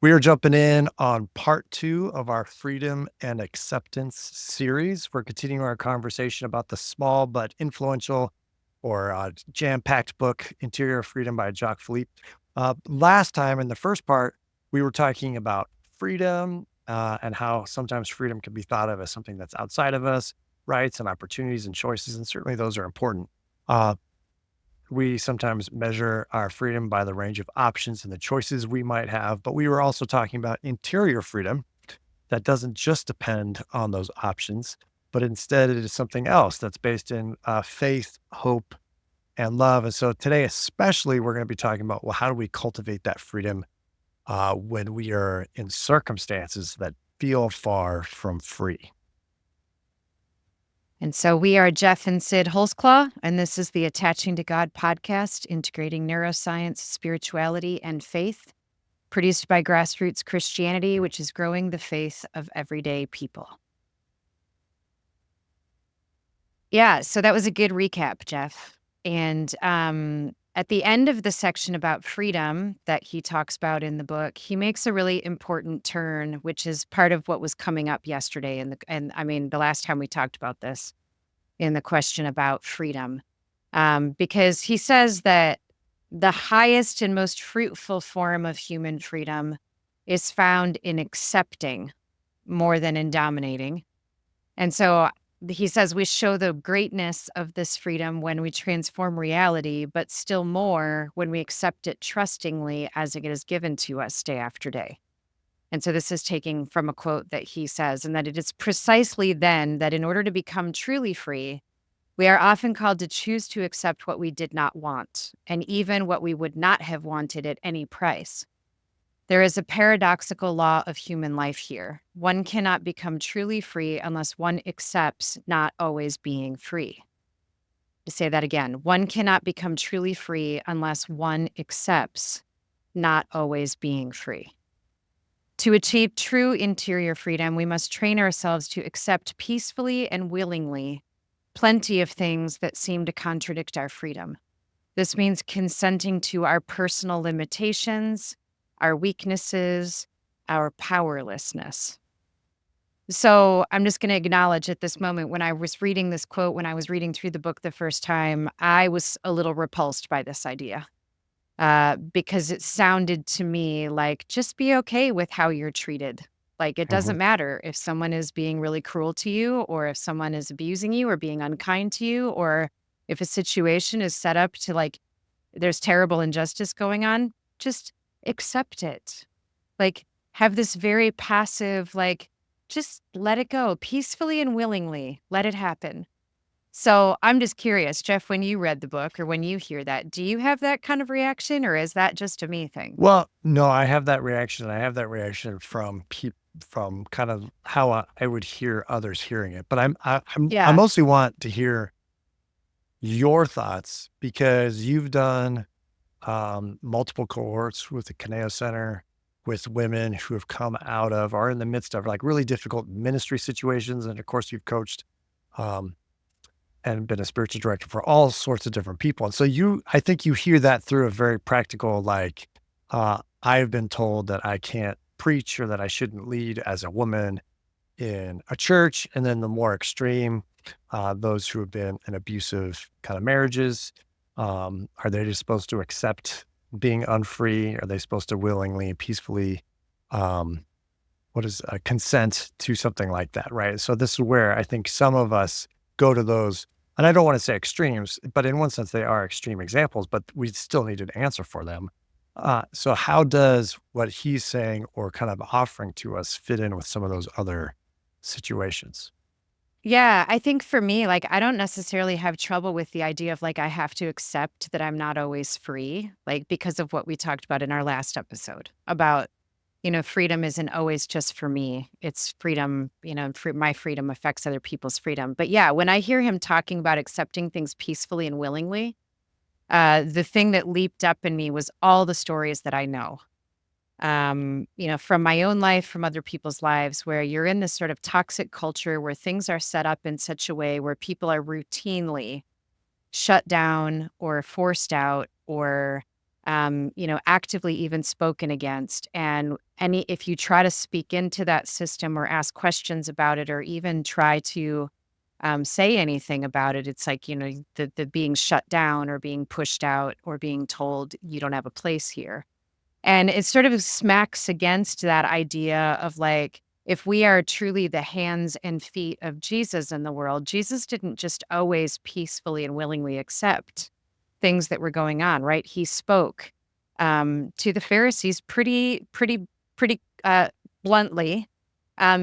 We are jumping in on part 2 of our freedom and acceptance series. We're continuing our conversation about the small but influential or jam-packed book, Interior Freedom by Jacques Philippe. Last time in the first part, we were talking about freedom and how sometimes freedom can be thought of as something that's outside of us, rights and opportunities and choices, and certainly those are important. Uh, we sometimes measure our freedom by the range of options and the choices we might have, but we were also talking about interior freedom that doesn't just depend on those options, but instead it is something else that's based in faith, hope, and love. And so today, especially, we're going to be talking about, well, how do we cultivate that freedom when we are in circumstances that feel far from free? And so we are Jeff and Sid Holzclaw, and this is the Attaching to God podcast, integrating neuroscience, spirituality, and faith, produced by Grassroots Christianity, which is growing the faith of everyday people. Yeah, so that was a good recap, Jeff. And at the end of the section about freedom that he talks about in the book, he makes a really important turn, which is part of what was coming up yesterday. And I mean, the last time we talked about this in the question about freedom, because he says that the highest and most fruitful form of human freedom is found in accepting more than in dominating. And so he says we show the greatness of this freedom when we transform reality, but still more when we accept it trustingly as it is given to us day after day. And so this is taking from a quote that he says, and that it is precisely then that in order to become truly free, we are often called to choose to accept what we did not want, and even what we would not have wanted at any price. There is a paradoxical law of human life here. One cannot become truly free unless one accepts not always being free. To say that again, one cannot become truly free unless one accepts not always being free. To achieve true interior freedom, we must train ourselves to accept peacefully and willingly plenty of things that seem to contradict our freedom. This means consenting to our personal limitations, our weaknesses, our powerlessness. So I'm just going to acknowledge at this moment, when I was reading this quote, when I was reading through the book the first time, I was a little repulsed by this idea because it sounded to me like, just be okay with how you're treated. Like, it doesn't matter if someone is being really cruel to you, or if someone is abusing you or being unkind to you, or if a situation is set up to, like, there's terrible injustice going on, just accept it. Like, have this very passive, like, just let it go peacefully and willingly. Let it happen. So I'm just curious, Jeff, when you read the book or when you hear that, do you have that kind of reaction, or is that just a me thing? Well, no, I have that reaction. I have that reaction from kind of how I would hear others hearing it. But I Yeah. mostly want to hear your thoughts because you've done multiple cohorts with the Caneo Center with women who have come out of or in the midst of like really difficult ministry situations, and of course you've coached um, and been a spiritual director for all sorts of different people. And so I think you hear that through a very practical, like, I've been told that I can't preach or that I shouldn't lead as a woman in a church. And then the more extreme, those who have been in abusive kind of marriages, are they just supposed to accept being unfree? Are they supposed to willingly, peacefully, um, consent to something like that, right? So this is where I think some of us go to those, and I don't want to say extremes, but in one sense they are extreme examples, but we still need an answer for them. So how does what he's saying or kind of offering to us fit in with some of those other situations? Yeah, I think for me, like, I don't necessarily have trouble with the idea of, like, I have to accept that I'm not always free, like, because of what we talked about in our last episode about, freedom isn't always just for me. It's freedom, my freedom affects other people's freedom. But yeah, when I hear him talking about accepting things peacefully and willingly, the thing that leaped up in me was all the stories that I know, from my own life, from other people's lives, where you're in this sort of toxic culture where things are set up in such a way where people are routinely shut down or forced out or actively even spoken against. And if you try to speak into that system or ask questions about it, or even try to say anything about it, it's like, the being shut down or being pushed out or being told you don't have a place here. And it sort of smacks against that idea of like, if we are truly the hands and feet of Jesus in the world, Jesus didn't just always peacefully and willingly accept things that were going on, right? He spoke to the Pharisees pretty bluntly.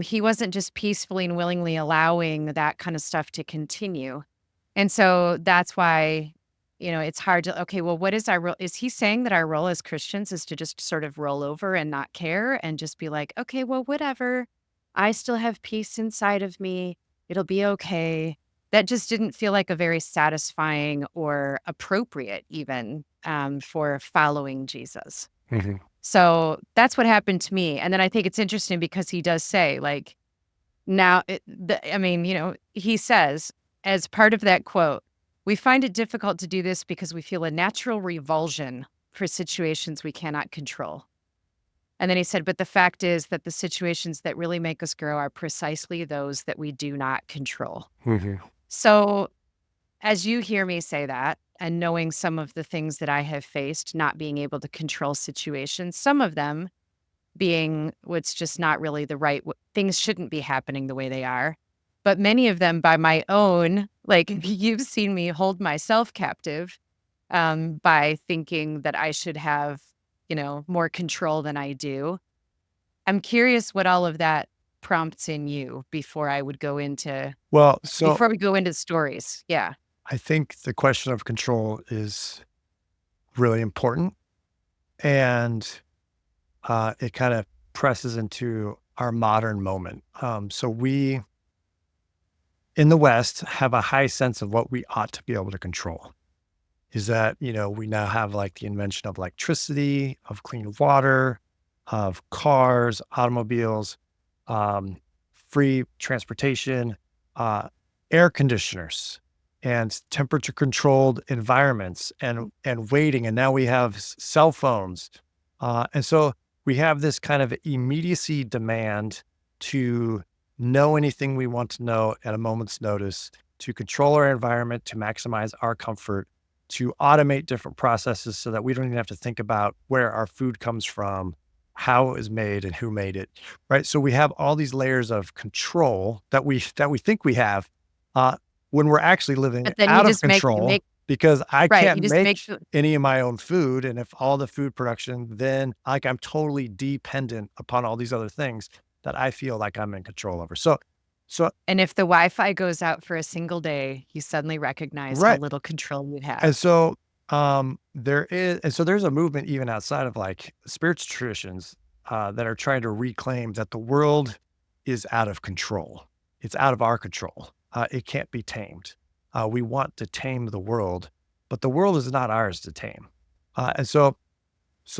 He wasn't just peacefully and willingly allowing that kind of stuff to continue. And so that's why, it's hard to, okay, well, what is our role? Is he saying that our role as Christians is to just sort of roll over and not care and just be like, okay, well, whatever. I still have peace inside of me. It'll be okay. That just didn't feel like a very satisfying or appropriate even for following Jesus. Mhm. So that's what happened to me. And then I think it's interesting because he does say, like, now, he says, as part of that quote, we find it difficult to do this because we feel a natural revulsion for situations we cannot control. And then he said, but the fact is that the situations that really make us grow are precisely those that we do not control. Mhm. So, as you hear me say that, and knowing some of the things that I have faced, not being able to control situations, some of them being what's just not really the right things shouldn't be happening the way they are. But many of them by my own, like you've seen me hold myself captive by thinking that I should have, more control than I do. I'm curious what all of that prompts in you Well, so before we go into stories. Yeah. I think the question of control is really important, and it kind of presses into our modern moment. So we in the West have a high sense of what we ought to be able to control. Is that, we now have like the invention of electricity, of clean water, of cars, automobiles, um, free transportation, uh, air conditioners, and temperature controlled environments, and waiting. And now we have cell phones. And so we have this kind of immediacy demand to know anything we want to know at a moment's notice, to control our environment, to maximize our comfort, to automate different processes so that we don't even have to think about where our food comes from, how it was made, and who made it, right? So we have all these layers of control that we think we have, uh, when we're actually living But then you out of just control make because I right. can't You just make make any of my own food, and if all the food production, then like I'm totally dependent upon all these other things that I feel like I'm in control over. So And if the Wi-Fi goes out for a single day, you suddenly recognize how right. little control you And have. so, there's a movement even outside of like spiritual traditions, that are trying to reclaim that the world is out of control. It's out of our control. It can't be tamed. We want to tame the world, but the world is not ours to tame. And so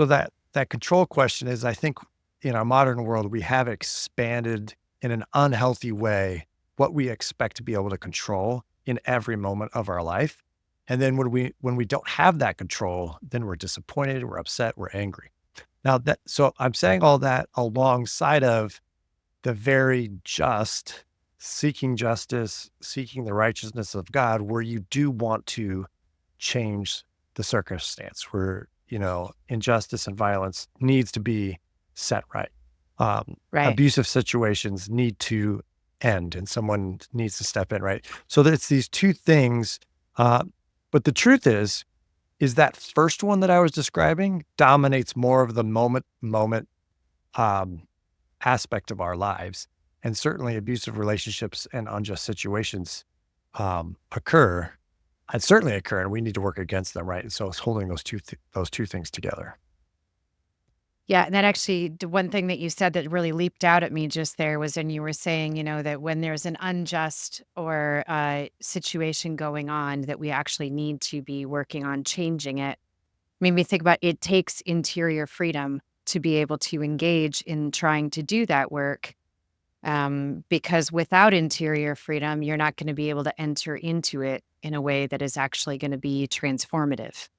that control question is, I think, in our modern world, we have expanded in an unhealthy way what we expect to be able to control in every moment of our life. And then when we don't have that control, then we're disappointed, we're upset, we're angry. Now that so I'm saying all that alongside of the very just seeking justice, seeking the righteousness of God, where you do want to change the circumstance, where, injustice and violence needs to be set right. Right. Abusive situations need to end and someone needs to step in, right? So that it's these two things. Uh, but the truth is that first one that I was describing dominates more of the moment um, aspect of our lives. And certainly abusive relationships and unjust situations occur and certainly occur, and we need to work against them, right? And so it's holding those two things together. Yeah, and that actually the one thing that you said that really leaped out at me just there was when you were saying, that when there's an unjust or situation going on, that we actually need to be working on changing it. Made me think about it takes interior freedom to be able to engage in trying to do that work. Because without interior freedom, you're not going to be able to enter into it in a way that is actually going to be transformative.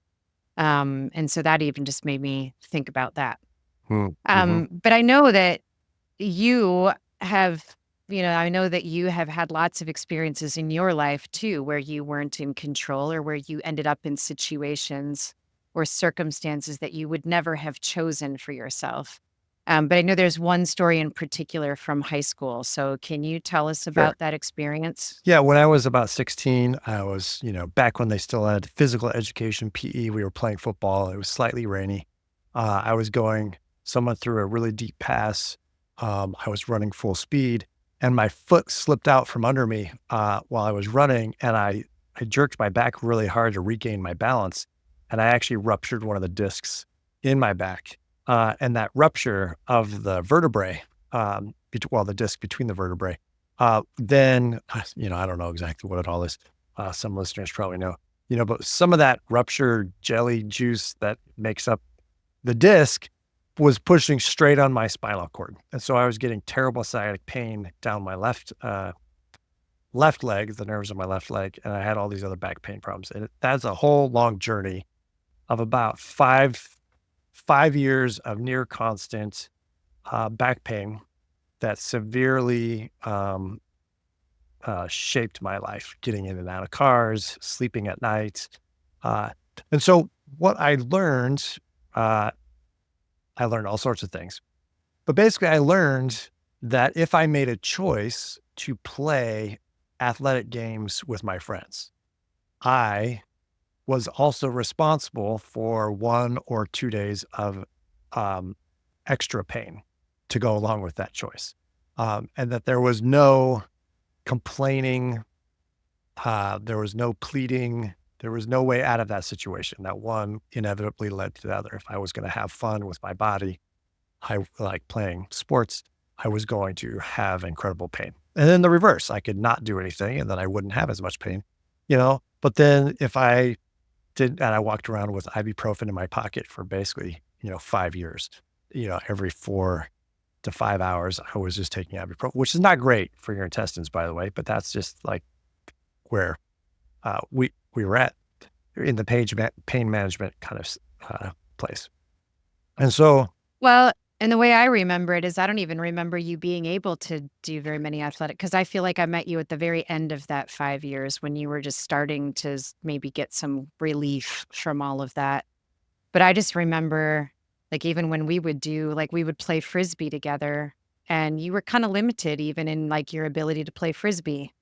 And so that even just made me think about that. Mm-hmm. But I know that you have, I know that you have had lots of experiences in your life too, where you weren't in control or where you ended up in situations or circumstances that you would never have chosen for yourself. But I know there's one story in particular from high school. So can you tell us Sure. about that experience? Yeah, when I was about 16, I was, back when they still had physical education, PE, we were playing football. It was slightly rainy. I was going someone through a really deep pass. I was running full speed and my foot slipped out from under me while I was running. And I jerked my back really hard to regain my balance. And I actually ruptured one of the discs in my back. And that rupture of the vertebrae, the disc between the vertebrae, then, I don't know exactly what it all is. Some listeners probably know, but some of that ruptured jelly juice that makes up the disc was pushing straight on my spinal cord. And so I was getting terrible sciatic pain down my left leg, the nerves of my left leg. And I had all these other back pain problems. And that's a whole long journey of about 5 years of near constant back pain that severely shaped my life, getting in and out of cars, sleeping at night. Uh, and so what uh, I learned all sorts of things. But basically, I learned that if I made a choice to play athletic games with my friends, I was also responsible for 1 or 2 days of um, extra pain to go along with that choice. And that there was no complaining. There was no pleading. There was no way out of that situation. That one inevitably led to the other. If I was going to have fun with my body, I like playing sports, I was going to have incredible pain. And then the reverse, I could not do anything and then I wouldn't have as much pain, But then if I did, and I walked around with ibuprofen in my pocket for basically, 5 years, every 4 to 5 hours, I was just taking ibuprofen, which is not great for your intestines, by the way, but that's just like where we were at in the pain management kind of place. And so, Well, and the way I remember it is I don't even remember you being able to do very many athletic because I feel like I met you at the very end of that 5 years when you were just starting to maybe get some relief from all of that. But I just remember, like, even when we would play Frisbee together, and you were kinda limited even in, like, your ability to play Frisbee.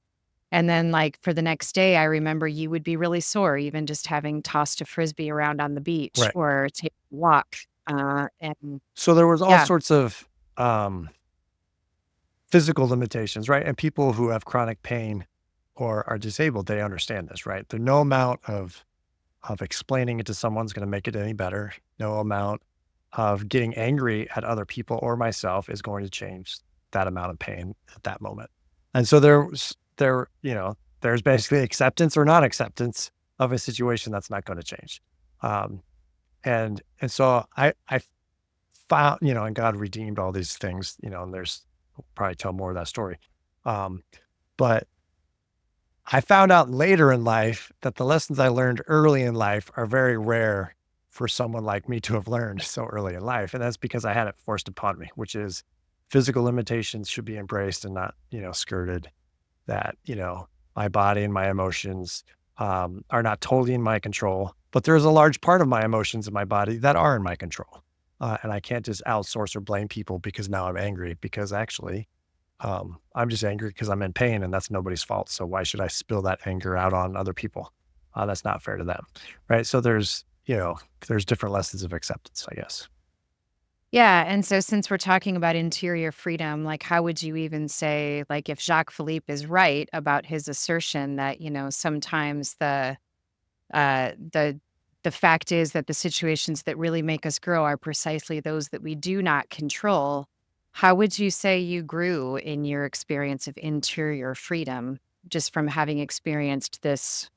And then, like, for the next day, I remember you would be really sore even just having tossed a Frisbee around on the beach right. or take a walk, and So there was all yeah. sorts of um, physical limitations, right? And people who have chronic pain or are disabled, they understand this, right? There's no amount of explaining it to someone's going to make it any better. No amount of getting angry at other people or myself is going to change that amount of pain at that moment. And so there's basically acceptance or non acceptance of a situation that's not going to change. Um, and so I found, and God redeemed all these things, and we'll probably tell more of that story. Um, but I found out later in life that the lessons I learned early in life are very rare for someone like me to have learned so early in life. And that's because I had it forced upon me, which is physical limitations should be embraced and not, skirted. That, my body and my emotions are not totally in my control, but there's a large part of my emotions in my body that are in my control. And I can't just outsource or blame people because now I'm angry because actually I'm just angry because I'm in pain and that's nobody's fault. So why should I spill that anger out on other people? That's not fair to them. Right. So there's different lessons of acceptance, I guess. Yeah, and so since we're talking about interior freedom, like, how would you even say, like, if Jacques Philippe is right about his assertion that, sometimes the fact is that the situations that really make us grow are precisely those that we do not control. How would you say you grew in your experience of interior freedom just from having experienced this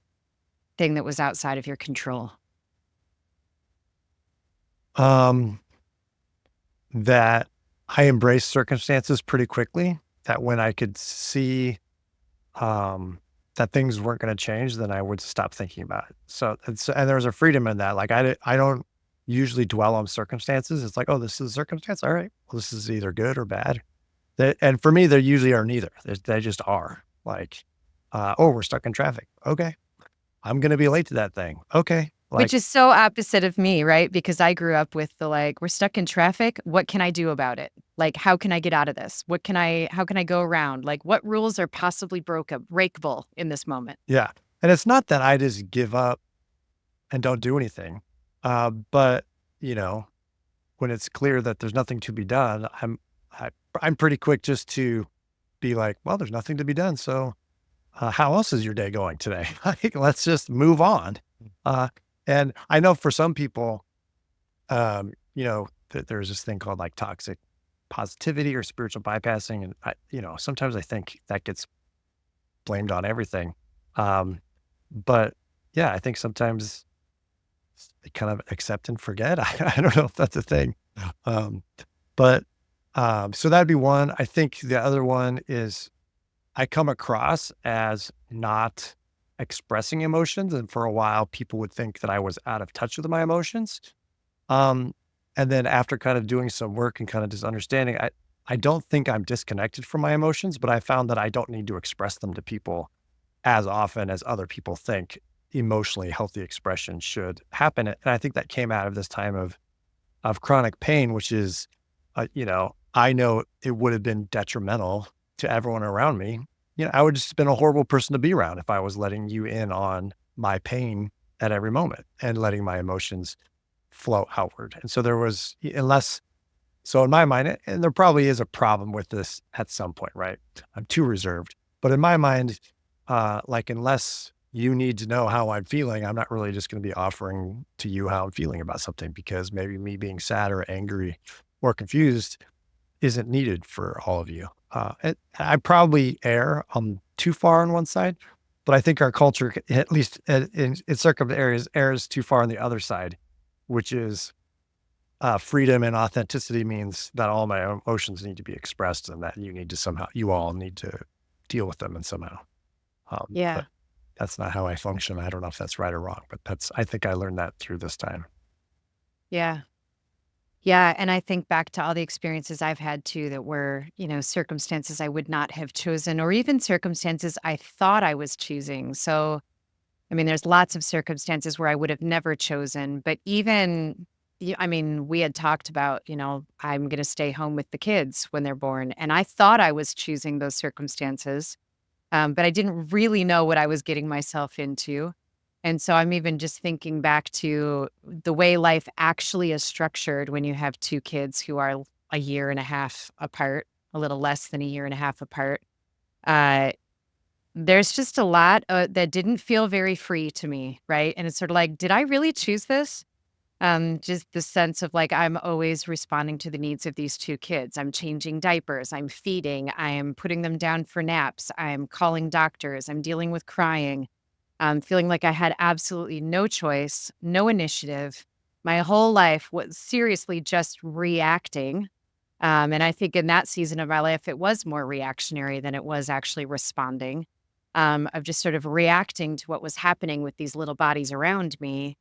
thing that was outside of your control? Um, that I embraced circumstances pretty quickly. That when I could see um, that things weren't going to change, then I would stop thinking about it. So, and there's a freedom in that. Like I don't usually dwell on circumstances. It's like, oh, this is a circumstance. All right, well, this is either good or bad. And for me, they usually are neither. They just are. Like, oh, we're stuck in traffic. Okay, I'm going to be late to that thing. Okay, Which like, is so opposite of me, right? Because I grew up with the like, we're stuck in traffic. What can I do about it? Like, how can I get out of this? How can I go around? Like, what rules are possibly breakable in this moment? yeah. And it's not that I just give up and don't do anything, but you know, when it's clear that there's nothing to be done, I, I'm pretty quick just to be like, well, there's nothing to be done. So, how else is your day going today? Like, let's just move on. Uh, and I know for some people, there's this thing called like toxic positivity or spiritual bypassing. And sometimes I think that gets blamed on everything. Um, but yeah, I think sometimes they kind of accept and forget. I don't know if that's a thing. Um, but so that'd be one. I think the other one is I come across as not expressing emotions. And for a while, people would think that I was out of touch with my emotions. Um, and then after kind of doing some work and kind of just understanding, I don't think I'm disconnected from my emotions, but I found that I don't need to express them to people as often as other people think emotionally healthy expression should happen. And I think that came out of this time of chronic pain, which is, I know it would have been detrimental to everyone around me. I would just have been a horrible person to be around if I was letting you in on my pain at every moment and letting my emotions flow outward. And so there was, unless, so in my mind, and there probably is a problem with this at some point, right? I'm too reserved. But in my mind, like, unless you need to know how I'm feeling, I'm not really just going to be offering to you how I'm feeling about something because maybe me being sad or angry or confused isn't needed for all of you. And I probably err too far on one side, but I think our culture, at least in certain areas, errs too far on the other side, which is freedom and authenticity means that all my emotions need to be expressed and that you all need to deal with them and somehow. But Yeah. that's not how I function. I don't know if that's right or wrong, but I think I learned that through this time. Yeah. Yeah, and I think back to all the experiences I've had too that were, circumstances I would not have chosen or even circumstances I thought I was choosing. So, I mean, there's lots of circumstances where I would have never chosen, but even I mean, we had talked about, I'm going to stay home with the kids when they're born, and I thought I was choosing those circumstances. But I didn't really know what I was getting myself into. And so I'm even just thinking back to the way life actually is structured when you have two kids who are a year and a half apart, a little less than a year and a half apart. Uh, there's just a lot that didn't feel very free to me, right? And it's sort of like, did I really choose this? Just the sense of like I'm always responding to the needs of these two kids. I'm changing diapers, I'm feeding, I am putting them down for naps, I'm calling doctors, I'm dealing with crying. Feeling like I had absolutely no choice, no initiative. My whole life was seriously just reacting. And I think in that season of my life, it was more reactionary than it was actually responding. Of just sort of reacting to what was happening with these little bodies around me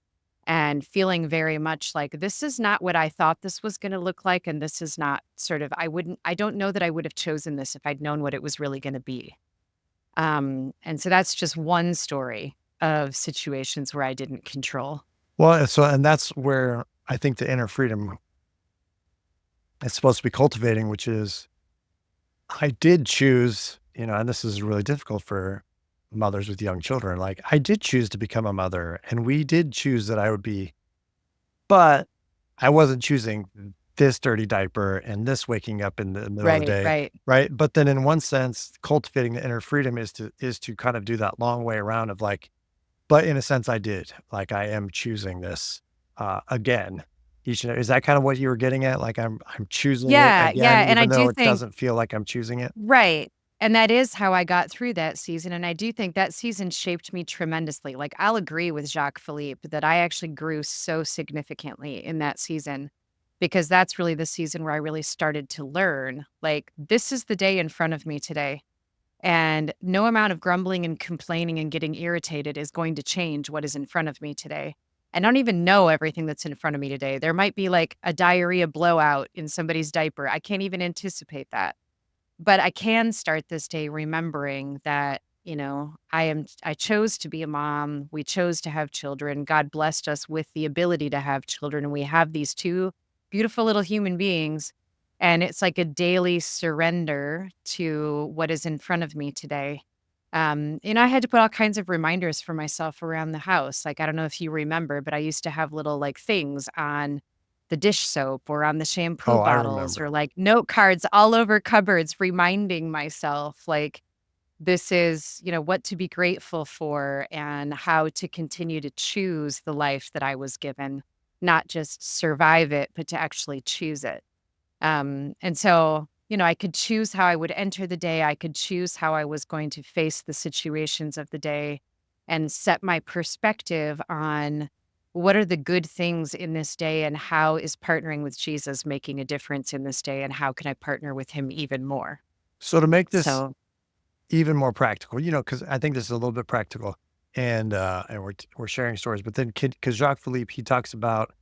and feeling very much like this is not what I thought this was going to look like. And this is not sort of, I don't know that I would have chosen this if I'd known what it was really going to be. And so that's just one story of situations where I didn't control. Well, and that's where I think the inner freedom is supposed to be cultivating, which is I did choose, and this is really difficult for mothers with young children. Like, I did choose to become a mother, and we did choose that I would be, but I wasn't choosing this dirty diaper and this waking up in the middle of the Right, day, right. right? But then in one sense, cultivating the inner freedom is to kind of do that long way around of like, but in a sense I did. Like I am choosing this again. Is that kind of what you were getting at? Like I'm choosing it Yeah, yeah, again, and I even do though it think doesn't feel like I'm choosing it. right, and that is how I got through that season, and I do think that season shaped me tremendously. Like, I'll agree with Jacques Philippe that I actually grew so significantly in that season because that's really the season where I really started to learn, like, this is the day in front of me today. And no amount of grumbling and complaining and getting irritated is going to change what is in front of me today. I don't even know everything that's in front of me today. There might be like a diarrhea blowout in somebody's diaper. I can't even anticipate that. But I can start this day remembering that, I chose to be a mom. We chose to have children. God blessed us with the ability to have children. And we have these two beautiful little human beings. And it's like a daily surrender to what is in front of me today. I had to put all kinds of reminders for myself around the house. Like, I don't know if you remember, but I used to have little like things on the dish soap or on the shampoo Oh, I bottles remember. or like note cards all over cupboards reminding myself like this is, what to be grateful for and how to continue to choose the life that I was given, not just survive it, but to actually choose it. And so, I could choose how I would enter the day. I could choose how I was going to face the situations of the day and set my perspective on what are the good things in this day and how is partnering with Jesus making a difference in this day and how can I partner with him even more? So to make this So, even more practical, because I think this is a little bit practical, and we're sharing stories, but then because Jacques Philippe, he talks about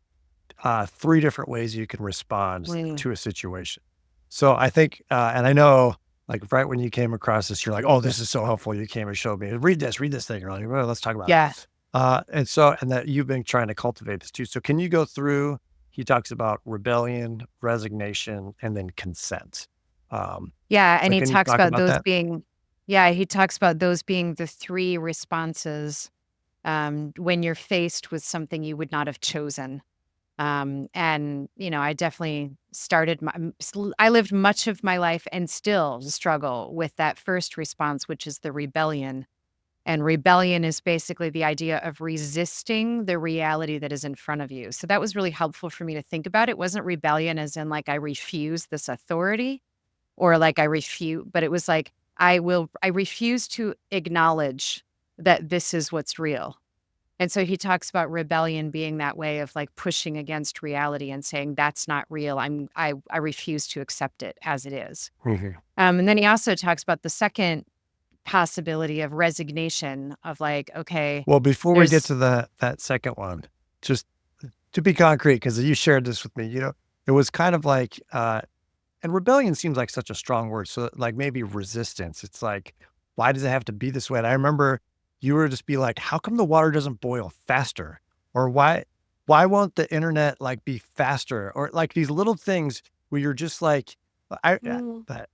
3 different ways you can respond mm, to a situation. So I think, and I know, like, right when you came across this, you're like, "Oh, this is so helpful." You came and showed me, read this thing." You're like, "Well, let's talk about yeah. it." And that you've been trying to cultivate this too. So can you go through, he talks about rebellion, resignation, and then consent. Um, Yeah. And so he can you talks talk about about those that? being, yeah, he talks about those being the three responses when you're faced with something you would not have chosen. And I definitely started I lived much of my life and still struggle with that first response, which is the rebellion. And rebellion is basically the idea of resisting the reality that is in front of you. So that was really helpful for me to think about. It wasn't rebellion as in like I refuse this authority or like I refute, but it was like I refuse to acknowledge that this is what's real. And so he talks about rebellion being that way of like pushing against reality and saying that's not real. I refuse to accept it as it is. Mhm. And then he also talks about the second possibility of resignation of like, okay, Well, before we get there's to that second one, just to be concrete, because you shared this with me, it was kind of like, and rebellion seems like such a strong word. So, like, maybe resistance. It's like, why does it have to be this way? And I remember you were just be like, how come the water doesn't boil faster? Or why won't the internet like be faster? Or like these little things where you're just like, Mm. but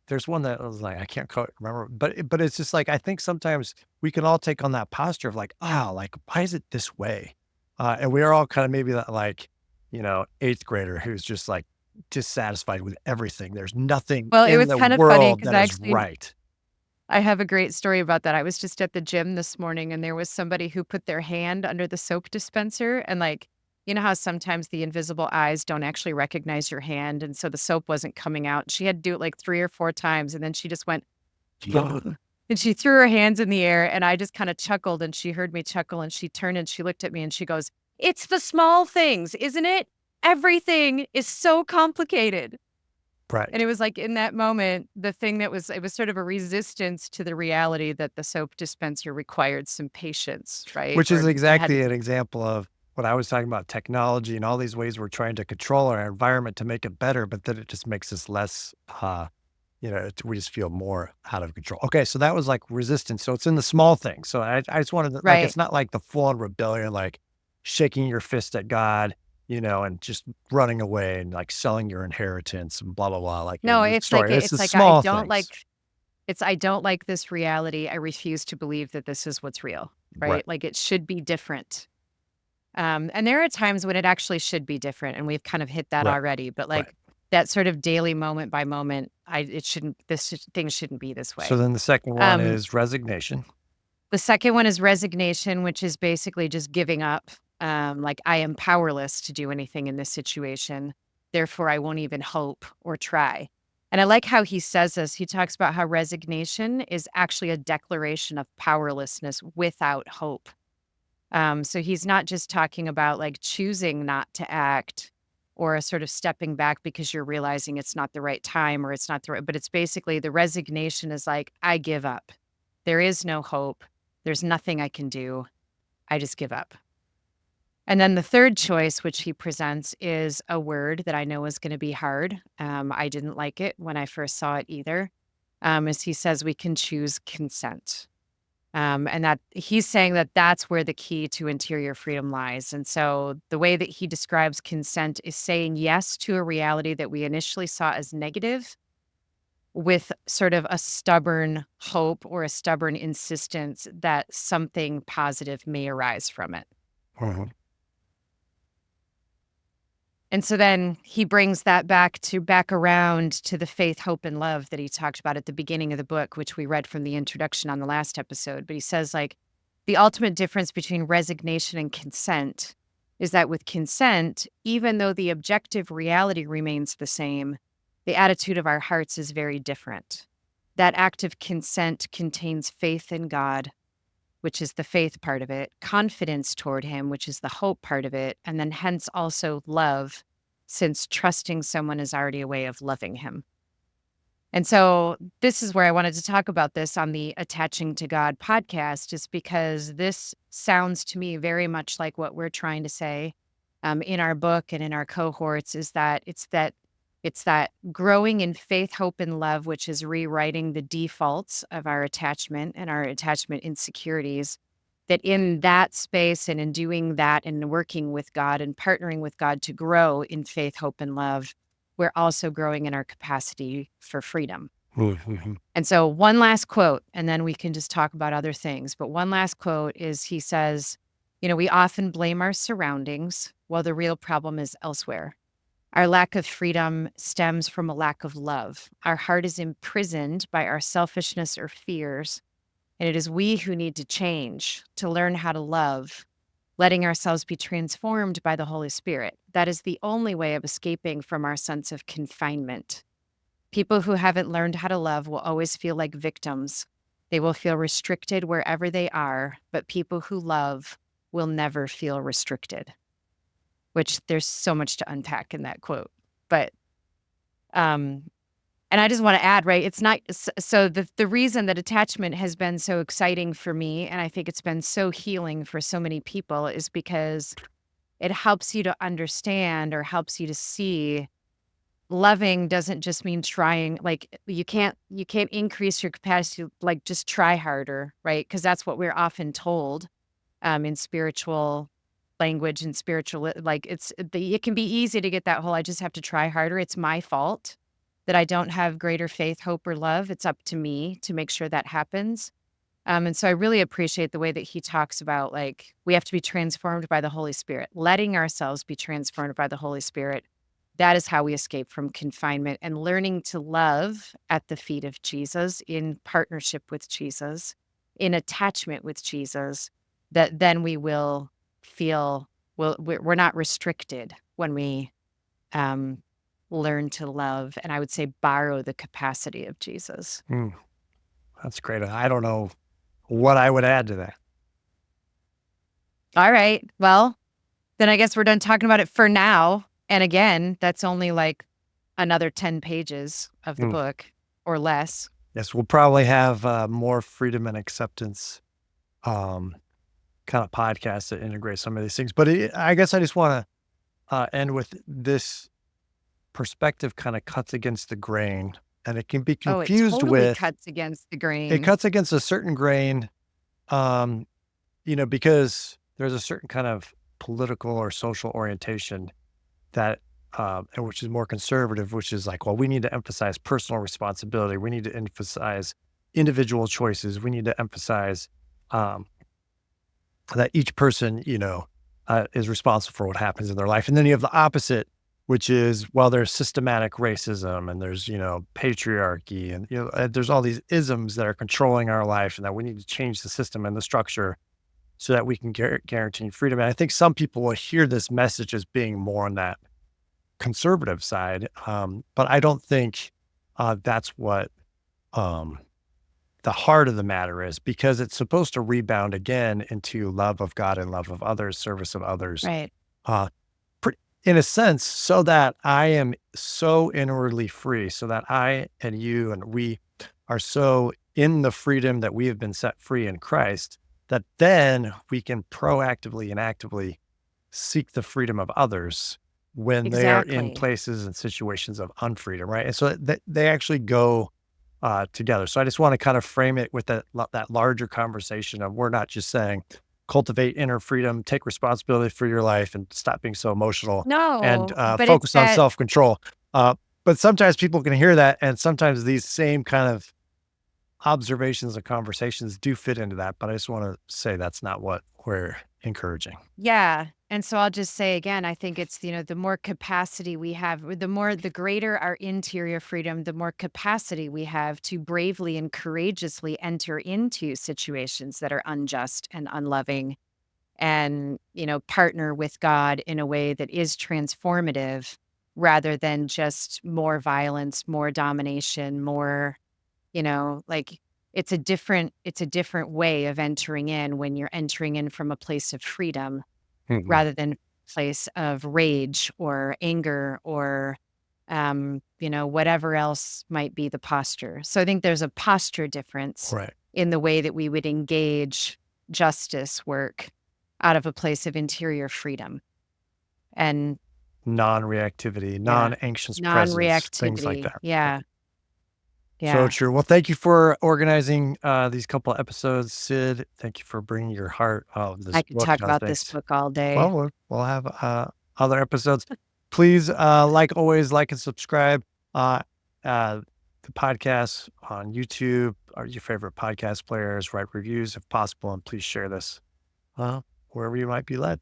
there's one that was like, I can't quite remember, but it's just like, I think sometimes we can all take on that posture of like, oh, like, why is it this way? And we are all kind of maybe that like, eighth grader who's just like dissatisfied with everything. There's nothing well, it in was the kind of funny world because that is right. I have a great story about that. I was just at the gym this morning and there was somebody who put their hand under the soap dispenser and like, you know how sometimes the invisible eyes don't actually recognize your hand and so the soap wasn't coming out. She had to do it like 3 or 4 times and then she just went and she threw her hands in the air and I just kind of chuckled and she heard me chuckle and she turned and she looked at me and she goes, "It's the small things, isn't it? Everything is so complicated." And Right. it was like in that moment, the thing that was it was sort of a resistance to the reality that the soap dispenser required some patience, right? Which Or is I had exactly an example of what I was talking about technology and all these ways we're trying to control our environment to make it better, but then it just makes us less, we just feel more out of control. Okay, so that was like resistance. So it's in the small things. So I just wanted to, like, right. it's not like the full on rebellion, like shaking your fist at God, and just running away and like selling your inheritance and blah, blah, blah, like No, in the it's like story. It's it's the like I small don't things. like I don't like this reality. I refuse to believe that this is what's real, Right, right? Like it should be different. And there are times when it actually should be different, and we've kind of hit that right, already. But right. like that sort of daily moment by moment, thing shouldn't be this So way. then the second one Um, is resignation. The second one is resignation, which is basically just giving up. Like, I am powerless to do anything in this situation. Therefore, I won't even hope or try. And I like how he says this. He talks about how resignation is actually a declaration of powerlessness without hope. So he's not just talking about like choosing not to act or a sort of stepping back because you're realizing it's not the right time or it's not the right, but it's basically the resignation is like, I give up. There is no hope. There's nothing I can do. I just give up. And then the third choice, which he presents, is a word that I know is going to be hard. I didn't like it when I first saw it either. As he says, we can choose consent. And that he's saying that that's where the key to interior freedom lies. And so the way that he describes consent is saying yes to a reality that we initially saw as negative with sort of a stubborn hope or a stubborn insistence that something positive may arise from it. Mhm. And so then he brings that back around to the faith, hope, and love that he talked about at the beginning of the book, which we read from the introduction on the last episode. But he says, like, the ultimate difference between resignation and consent is that with consent, even though the objective reality remains the same, the attitude of our hearts is very different. That act of consent contains faith in God, which is the faith part of it, confidence toward him, which is the hope part of it, and then hence also love, since trusting someone is already a way of loving him. And so this is where I wanted to talk about this on the Attaching to God podcast, is because this sounds to me very much like what we're trying to say in our book and in our cohorts, is that it's that growing in faith, hope, and love, which is rewriting the defaults of our attachment and our attachment insecurities. That in that space and in doing that and working with God and partnering with God to grow in faith, hope, and love, we're also growing in our capacity for freedom. Mhm. And so one last quote, and then we can just talk about other things. But one last quote is, he says, we often blame our surroundings while the real problem is elsewhere. Our lack of freedom stems from a lack of love. Our heart is imprisoned by our selfishness or fears, and it is we who need to change to learn how to love, letting ourselves be transformed by the Holy Spirit. That is the only way of escaping from our sense of confinement. People who haven't learned how to love will always feel like victims. They will feel restricted wherever they are, but people who love will never feel restricted. Which there's so much to unpack in that quote. But, and I just want to add, right? It's not, so the reason that attachment has been so exciting for me, and I think it's been so healing for so many people, is because it helps you to understand or helps you to see loving doesn't just mean trying. Like you can't increase your capacity, like just try harder, right? Because that's what we're often told in spiritual language and spiritual, like it can be easy to get that whole, I just have to try harder. It's my fault that I don't have greater faith, hope, or love. It's up to me to make sure that happens. And so I really appreciate the way that he talks about, like, we have to be transformed by the Holy Spirit, letting ourselves be transformed by the Holy Spirit. That is how we escape from confinement, and learning to love at the feet of Jesus, in partnership with Jesus, in attachment with Jesus, that then we will feel, we're not restricted when we learn to love, and I would say borrow the capacity of Jesus. Mm, that's great. I don't know what I would add to that. All right. Well, then I guess we're done talking about it for now. And again, that's only like another 10 pages of the Mm. book or less. Yes, we'll probably have more freedom and acceptance kind of podcasts that integrate some of these things. But I guess I just want to end with this perspective kind of cuts against the grain, and it can be Oh, it confused totally with, cuts against the it grain. cuts against a certain grain, um, because there's a certain kind of political or social orientation that, and which is more conservative, which is like, well, we need to emphasize personal responsibility. We need to emphasize individual choices. We need to emphasize um, that each person, is responsible for what happens in their life. And then you have the opposite, which is, well, there's systematic racism and there's, patriarchy and, there's all these isms that are controlling our life, and that we need to change the system and the structure so that we can guarantee freedom. And I think some people will hear this message as being more on that conservative side. But I don't think that's what um, the heart of the matter is, because it's supposed to rebound again into love of God and love of others, service of others. Right. Uh, in a sense, so that I am so inwardly free, so that I and you and we are so in the freedom that we have been set free in Christ, that then we can proactively and actively seek the freedom of others when they are in Exactly. places and situations of unfreedom, right? And so they actually go together. So I just want to kind of frame it with that larger conversation of we're not just saying cultivate inner freedom, take responsibility for your life, and stop being so emotional, and No, but it's focus on that. self control. But sometimes people can hear that, and sometimes these same kind of observations and conversations do fit into that. But I just want to say that's not what we're encouraging. Yeah, and so I'll just say again, I think it's, the more capacity we have, or the greater our interior freedom, the more capacity we have to bravely and courageously enter into situations that are unjust and unloving, and, partner with God in a way that is transformative rather than just more violence, more domination, more, like, it's a different way of entering in when you're entering in from a place of freedom Mhm. rather than place of rage or anger or, whatever else might be the posture. So I think there's a posture difference Right. in the way that we would engage justice work out of a place of interior freedom. And Non-reactivity, yeah, non-anxious presence, things like non-reactivity. that. Yeah. So Yeah. true. Well, thank you for organizing these couple episodes, Sid. Thank you for bringing your heart of I this could book. talk about this book all Well, day. we'll have other episodes. Please, like always, like and subscribe. Uh, the podcast on YouTube or your favorite podcast players. Write reviews if possible, and please share this wherever you might be led.